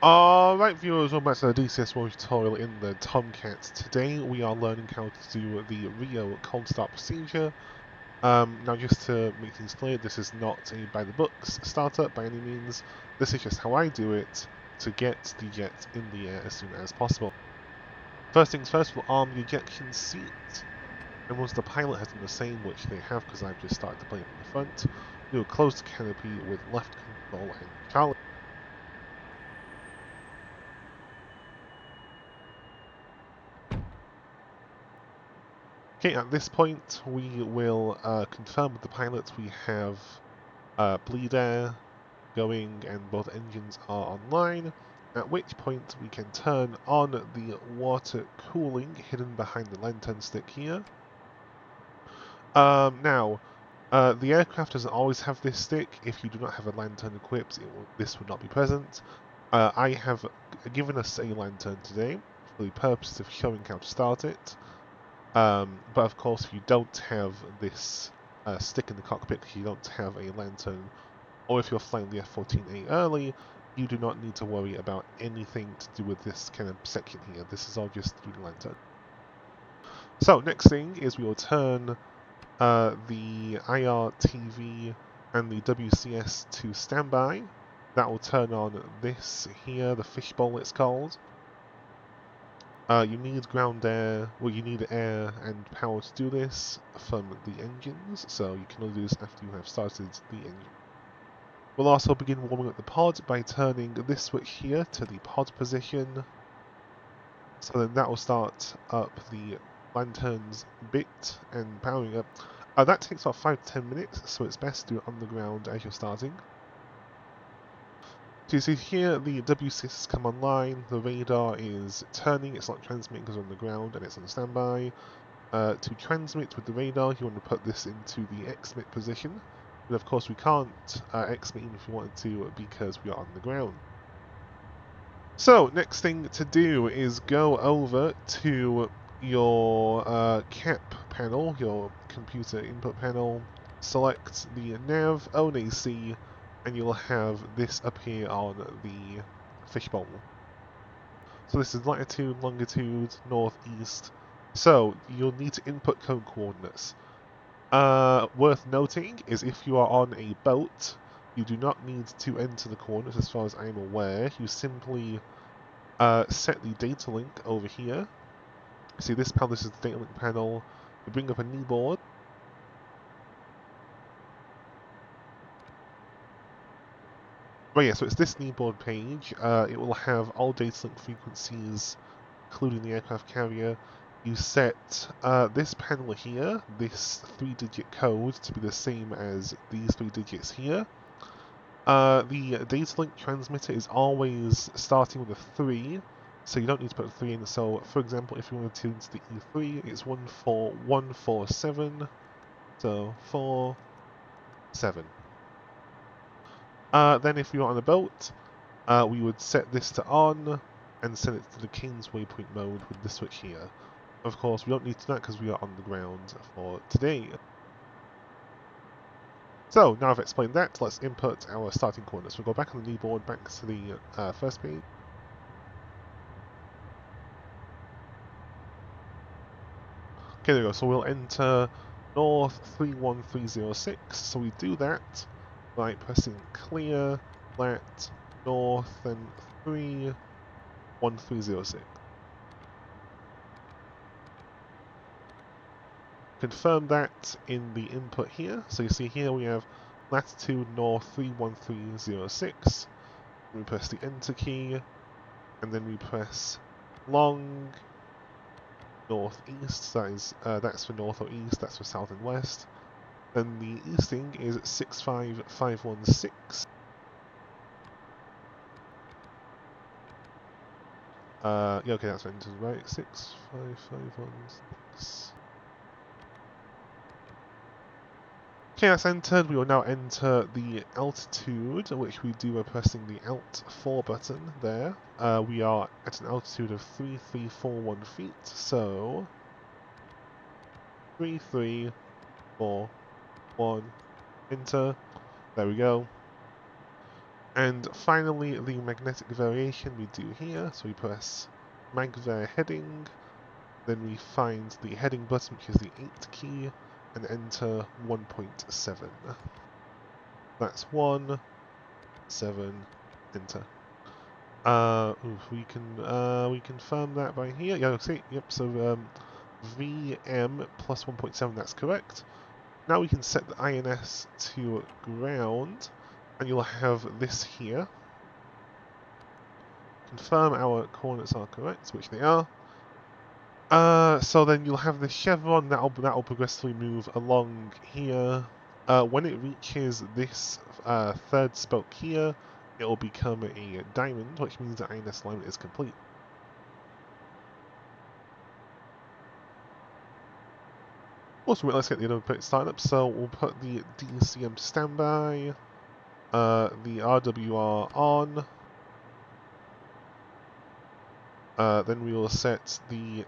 Alright viewers, welcome back to the DCS1 tutorial in the Tomcat. Today we are learning how to do the RIO cold start procedure. Now just to make things clear, this is not a by the books startup by any means. This is just how I do it to get the jet in the air as soon as possible. First things first, we'll arm the ejection seat. And once the pilot has done the same, which they have because I've just started the plane from the front, we will close the canopy with left control and Charlie. Okay, at this point we will confirm with the pilot we have bleed air going and both engines are online, at which point we can turn on the water cooling hidden behind the lantern stick here. Now, the aircraft doesn't always have this stick. If you do not have a lantern equipped, this would not be present. I have given us a lantern today for the purpose of showing how to start it. But of course, if you don't have this stick in the cockpit, you don't have a lantern, or if you're flying the F-14A early, you do not need to worry about anything to do with this kind of section here. This is all just through the lantern. So next thing is we will turn the IRTV and the WCS to standby. That will turn on this here, the fishbowl it's called. You need ground air, well you need air and power to do this from the engines, so you can only do this after you have started the engine. We'll also begin warming up the pod by turning this switch here to the pod position, so then that will start up the lantern's bit and powering up. That takes about 5 to 10 minutes, so it's best to do it on the ground as you're starting. So you see here the WCS has come online, the radar is turning, it's not transmitting because it's on the ground and it's on standby. To transmit with the radar, you want to put this into the XMIT position, but of course we can't XMIT even if we wanted to because we are on the ground. So next thing to do is go over to your CAP panel, your computer input panel, select the nav ONAC, and you'll have this appear on the fishbowl. So this is latitude, longitude, north, east. So you'll need to input code coordinates. Worth noting is if you are on a boat, you do not need to enter the coordinates as far as I'm aware. You simply set the data link over here. See this panel, this is the data link panel. You bring up a new board. Right, yeah, so it's this new board page. It will have all data link frequencies, including the aircraft carrier. You set this panel here, this 3-digit code, to be the same as these 3 digits here. The data link transmitter is always starting with a 3, so you don't need to put a 3 in. So, for example, if you wanted to into the E3, it's 14147, so 4, 7. Then if you're on a boat, we would set this to on and set it to the King's Waypoint mode with the switch here. Of course, we don't need to do that because we are on the ground for today. So, now I've explained that, let's input our starting coordinates. We'll go back on the new board, back to the first page. Okay, there we go. So we'll enter north 31306. So we do that by pressing clear, let, north, and 31306. Confirm that in the input here. So you see here we have latitude north 31306. We press the enter key, and then we press long northeast. That's for north or east. That's for south and west. Then the easting is 65516. Yeah, okay, that's entered right. 65516. Okay, that's entered. We will now enter the altitude, which we do by pressing the Alt 4 button there. We are at an altitude of 3341 feet, so 3341, enter. There we go. And finally, the magnetic variation we do here. So we press magvar heading, then we find the heading button, which is the 8 key, and enter 1.7. That's 1, 7, enter. We can confirm that by here. Yeah, see, yep. So VM plus 1.7. That's correct. Now we can set the INS to ground, and you'll have this here. Confirm our coordinates are correct, which they are. So then you'll have the chevron that'll progressively move along here. When it reaches this third spoke here, it will become a diamond, which means the INS alignment is complete. Also, let's get the other bit started up. So we'll put the DCM to standby, the RWR on. Then we will set the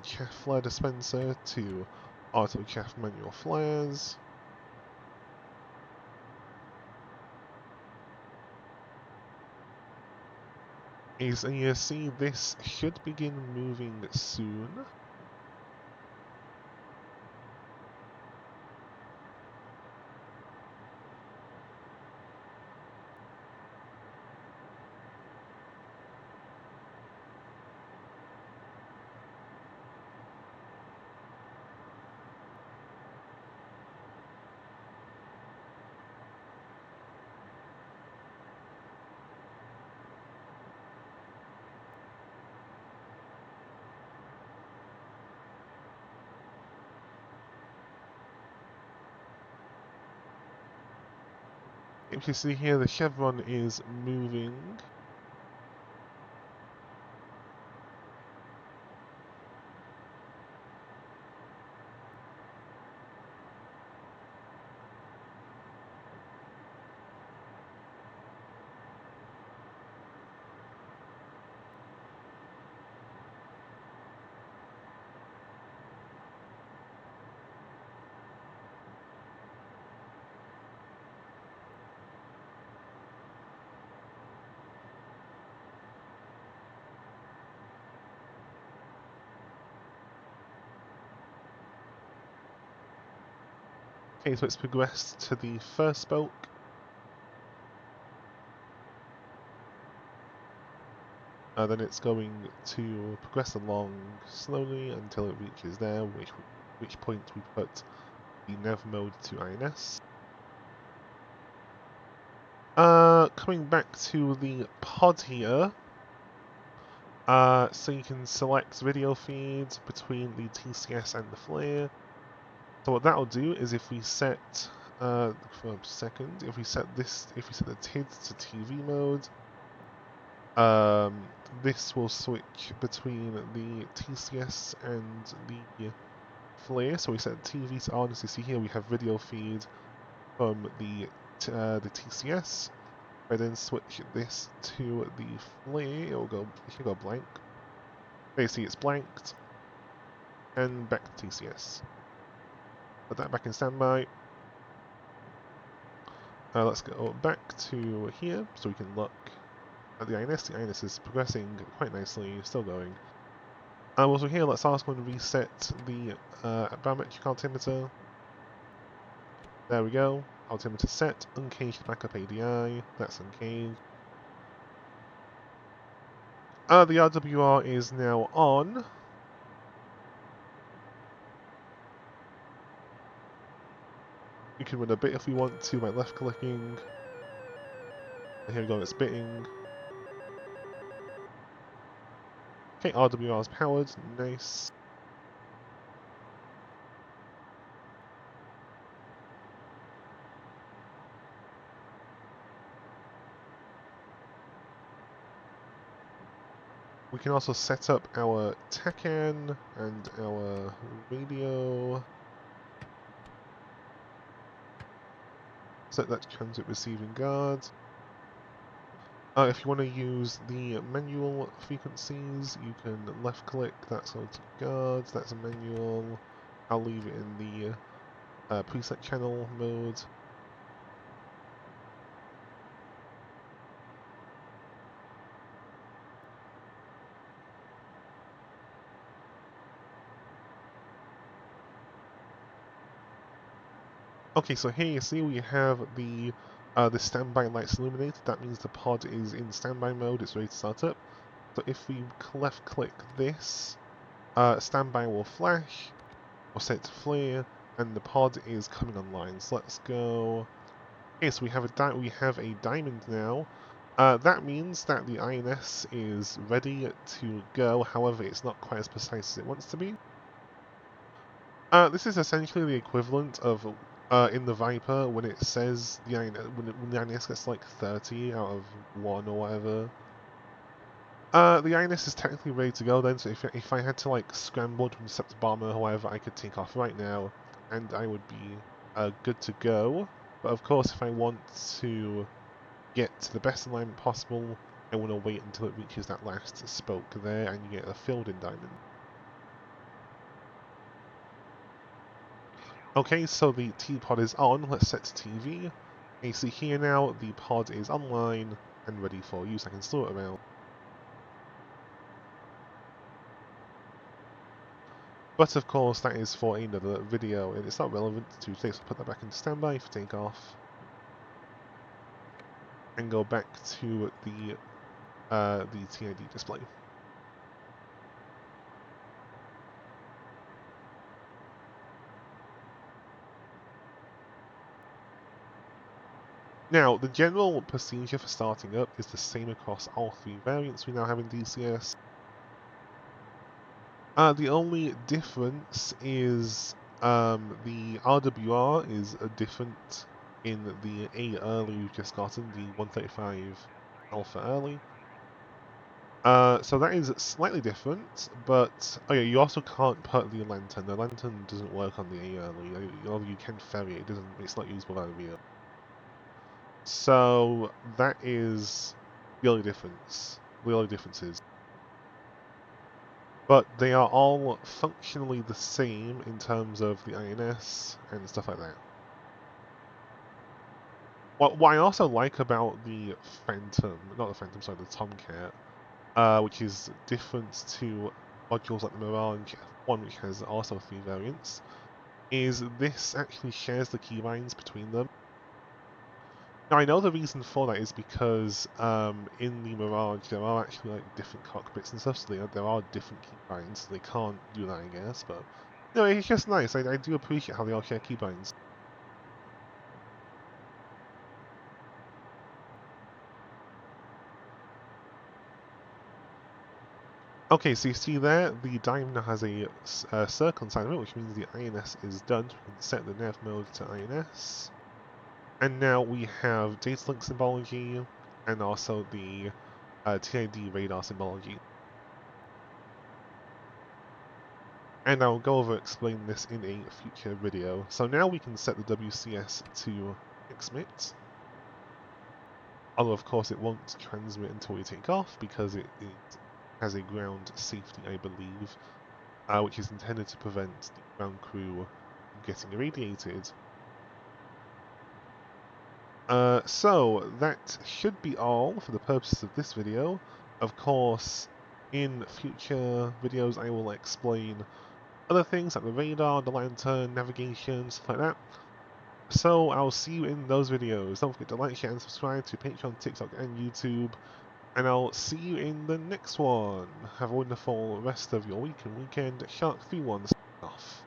chaff flare dispenser to auto chaff manual flares. As you see, this should begin moving soon. If you see here, the chevron is moving. Okay, so it's progressed to the first spoke. Then it's going to progress along slowly until it reaches there, which point we put the nav mode to INS. Coming back to the pod here, so you can select video feeds between the TCS and the flare. So what that'll do is if we set, for a second, if we set the TID to TV mode, this will switch between the TCS and the flare. So we set TV to on, as you see here we have video feed from the TCS. If I then switch this to the flare, it should go blank. Basically it's blanked, and back to TCS. Put that back in standby. Let's go back to here so we can look at the INS. The INS is progressing quite nicely, still going. Also here, let's ask one to reset the barometric altimeter. There we go. Altimeter set. Uncaged backup ADI. That's uncaged. The RWR is now on. We can run a bit if we want to by left clicking. And here we go, it's bitting. Okay, RWR is powered. Nice. We can also set up our TACAN and our radio. Set that to transit receiving guard. If you want to use the manual frequencies, you can left click, that's on to guards, that's a manual. I'll leave it in the preset channel mode. Okay, so here you see we have the standby lights illuminated. That means the pod is in standby mode, it's ready to start up. So if we left click this, standby will flash, we'll set it to flare, and the pod is coming online. So let's go. Okay, so we have a diamond now. That means that the INS is ready to go. However, it's not quite as precise as it wants to be. This is essentially the equivalent of in the Viper when it says the INS, when the INS gets like 30 out of 1 or whatever. The INS is technically ready to go then, so if I had to like scramble to intercept the bomber or whatever, I could take off right now, and I would be good to go. But of course, if I want to get to the best alignment possible, I want to wait until it reaches that last spoke there, and you get a filled-in diamond. Okay, so the T-pod is on. Let's set to TV. And you see here now, the pod is online and ready for use. I can slow it around. But of course, that is for another video, and it's not relevant to today, so put that back into standby for takeoff. And go back to the TID display. Now, the general procedure for starting up is the same across all 3 variants we now have in DCS. The only difference is the RWR is different in the A early we've just gotten, the 135 Alpha early. So that is slightly different, but oh yeah, you also can't put the lantern. The lantern doesn't work on the A early. Although you can ferry it, it's not usable by RIO. So that is the only difference. The only differences. But they are all functionally the same in terms of the INS and stuff like that. What I also like about the Phantom, not the Phantom, sorry, the Tomcat, which is different to modules like the Mirage F1, which has also 3 variants, is this actually shares the keybinds between them. Now I know the reason for that is because in the Mirage there are actually like different cockpits and stuff, so there are different keybinds, so they can't do that I guess, but no, it's just nice. I do appreciate how they all share keybinds. Okay, so you see there, the diamond now has a circle inside of it, which means the INS is done. So we can set the nav mode to INS. And now we have data link symbology, and also the TID radar symbology. And I'll go over explain this in a future video. So now we can set the WCS to transmit. Although of course it won't transmit until we take off, because it has a ground safety, I believe, which is intended to prevent the ground crew from getting irradiated. So that should be all for the purposes of this video. Of course, in future videos I will explain other things like the radar, the lantern, navigation, stuff like that. So I'll see you in those videos. Don't forget to like, share, and subscribe to Patreon, TikTok, and YouTube. And I'll see you in the next one. Have a wonderful rest of your week and weekend. Shark 31 off.